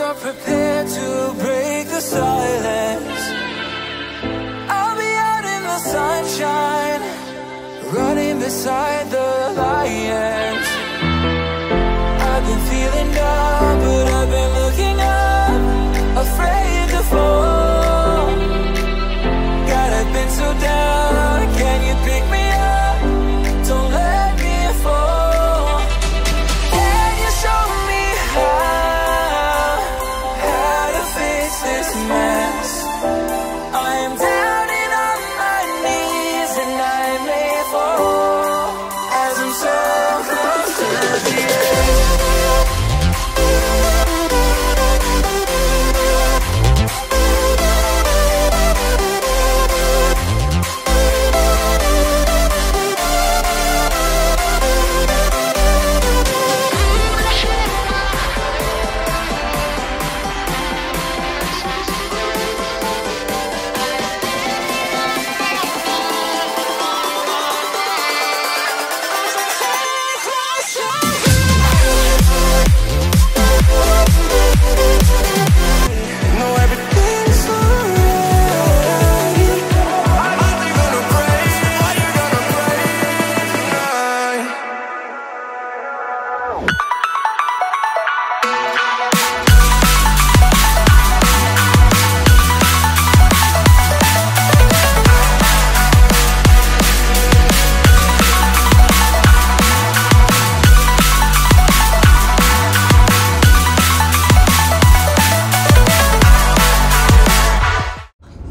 are prepared to break the silence, I'll be out in the sunshine, running beside the lions. I've been feeling down, but I've been looking up, afraid to fall. God, I've been so down, can you pick me up? Don't let me fall. Can you show me how to face this mess? I am down and on my knees, and I may fall as I'm so close to the edge.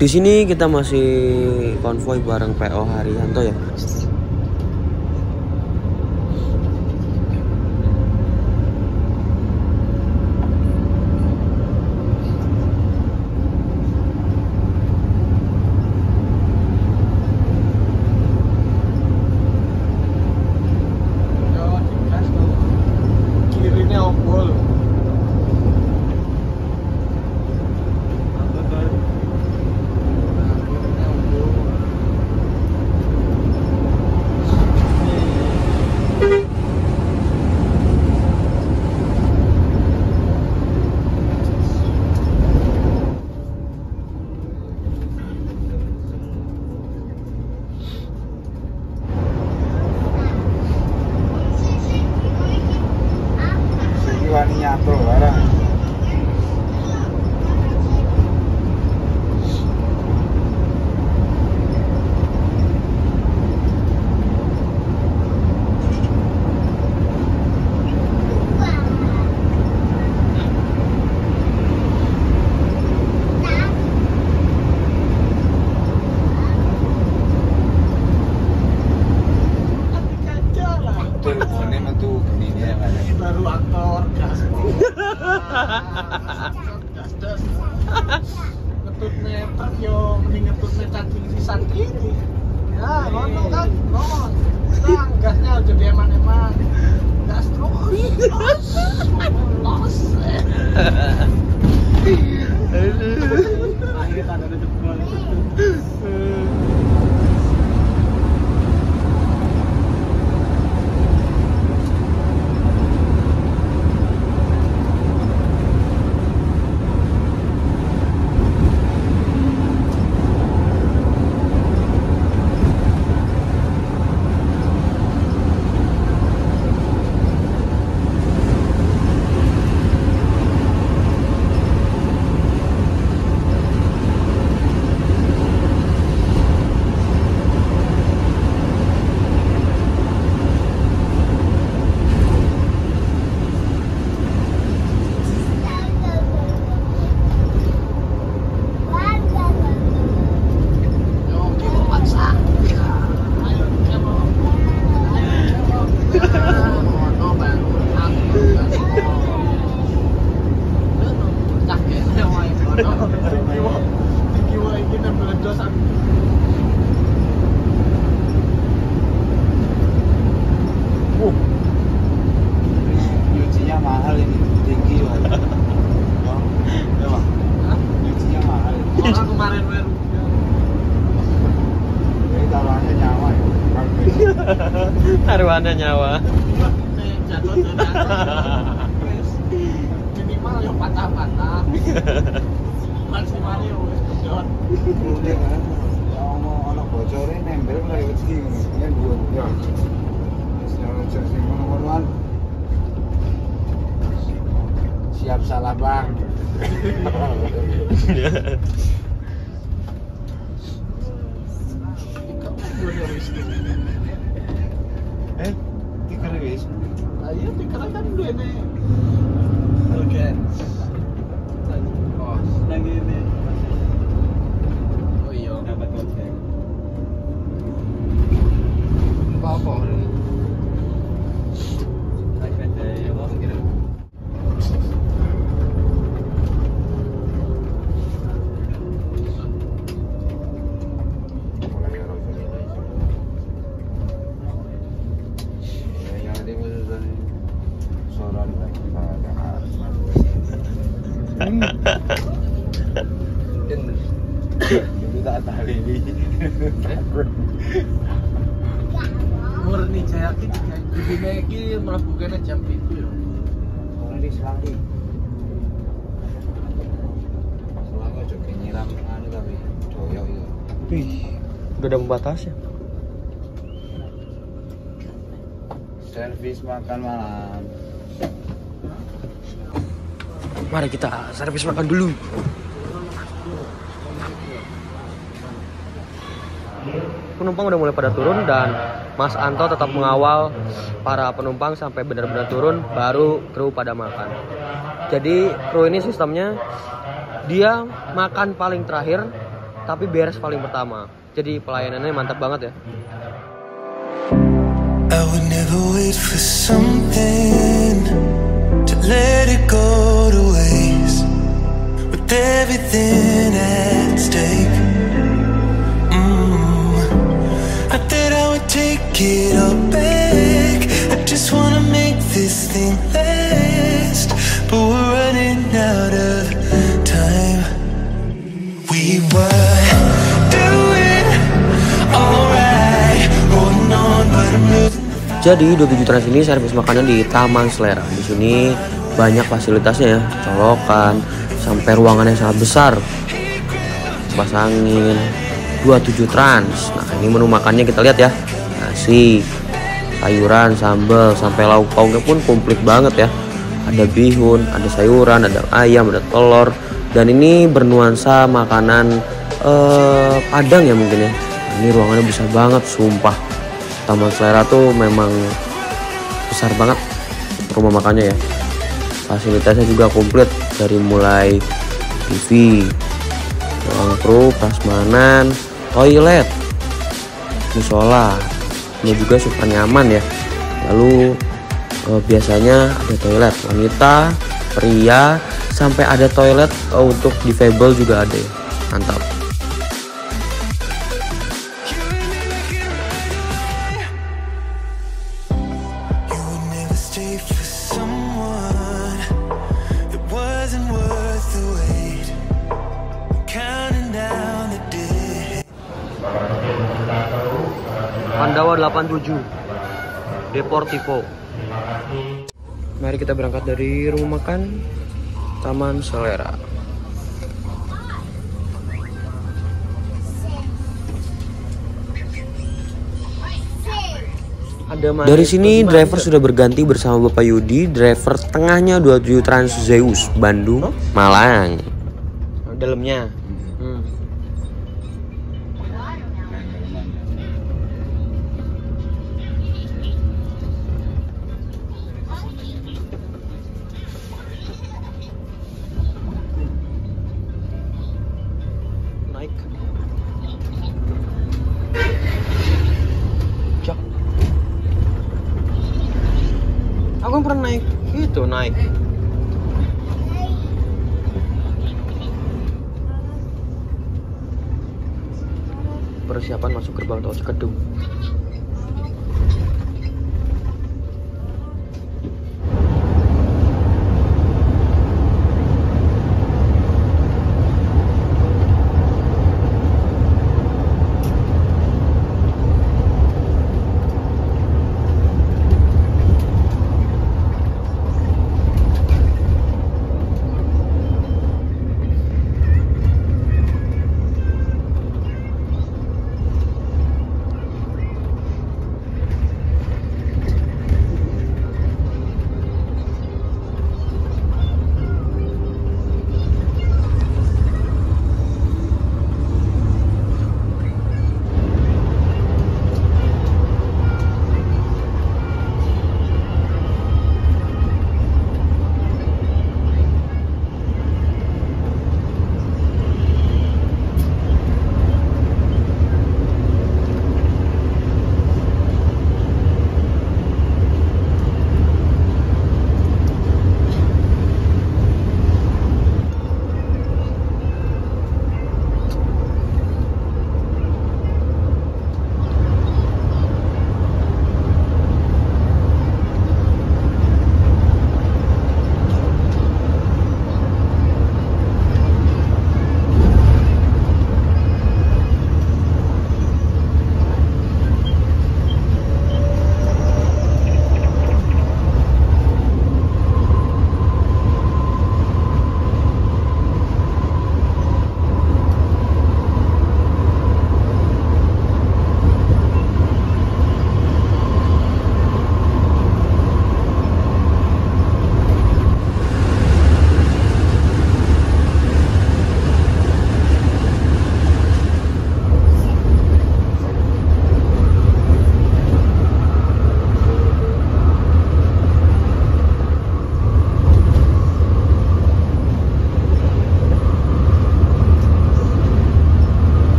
Di sini kita masih konvoy bareng PO Haryanto ya. Nyatu barang. Baru aktor gas ngetut meter yo mending ngetut cacing sisan ini ya ngono kan non nah gasnya udah eman-eman gas terus los akhirnya tanda ada jebol. Nyucinya mahal ini, tinggi banget. Nyucinya mahal. Orang kemarin baru. Ini taruhannya nyawa ya. Taruhannya nyawa. Jatuh. Ini maksimal yang patah-patah. Maksimal ya wis kedot. Udah kan. Ono bocore nembel mulai wedi ngono. Yen dhuwur ya. Wis cek sing ngono-ngonoan. Siap salah bang. Tikar wis. Ayo tikar kan duene. Oke. Oh, nang ini. Oh iya, dapat konten. Apa ini? Murni saya yakin dibina iki mlebukane jam 7 ya. Selangki. Selangki aja nyiram anu tapi doyok itu. Wih, udah ada pembatasnya. Servis makan malam. Mari kita servis makan dulu. Penumpang udah mulai pada turun dan Mas Anto tetap mengawal para penumpang sampai benar-benar turun, baru kru pada makan. Jadi kru ini sistemnya dia makan paling terakhir tapi beres paling pertama. Jadi pelayanannya mantap banget ya. I would never wait for something to let it go to waste with everything at stake. I thought I would take it all back. I just wanna make this thing last, but we're running out of time. We were doing alright, holding on, but I'm losing. Jadi 27 Trans ini servis makanan di Taman Selera. Di sini banyak fasilitasnya ya, colokan, sampai ruangan yang sangat besar, kipas angin. 27 Trans. Nah, ini menu makannya kita lihat ya. Nasi, sayuran, sambal, sampai lauk pauknya pun komplit banget ya. Ada bihun, ada sayuran, ada ayam, ada telur. Dan ini bernuansa makanan Padang ya mungkin ya. Ini ruangannya besar banget, sumpah. Taman Selera tuh memang besar banget rumah makannya ya. Fasilitasnya juga komplit dari mulai TV, ruang kru, prasmanan, toilet, musola, ini juga super nyaman ya. Lalu biasanya ada toilet wanita, pria, sampai ada toilet untuk difabel juga ada ya. Mantap. Pandawa 87 Deportivo. Mari kita berangkat dari rumah makan Taman Selera. Dari sini driver sudah berganti bersama Bapak Yudi. Driver tengahnya 27 Trans Zeus Bandung Malang. Dalamnya naik. Cok. Aku pernah naik itu naik. Persiapan masuk gerbang tol Cikedung.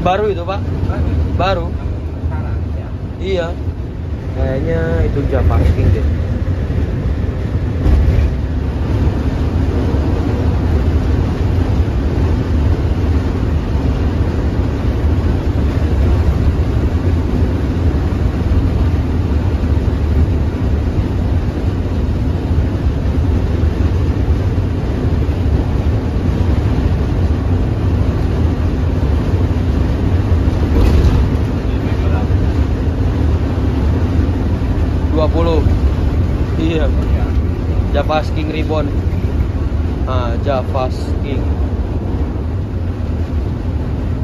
Baru itu Pak? Baru? Iya. Kayaknya itu Java King deh. Iya, Java King Ribbon. Java King.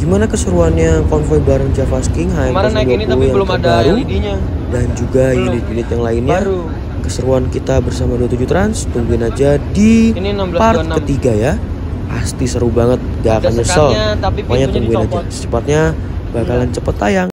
Gimana keseruannya konvoy bareng Java King Kemarin naik ini tapi belum ada LED-nya. Dan juga unit-unit yang lainnya. Baru. Keseruan kita bersama 27 Trans, tungguin aja di Ini 16, part 26. ketiga ya. Pasti seru banget, gak akan nyesel. Tapi Pokoknya pintunya tungguin aja. dicopot. Secepatnya bakalan cepet tayang.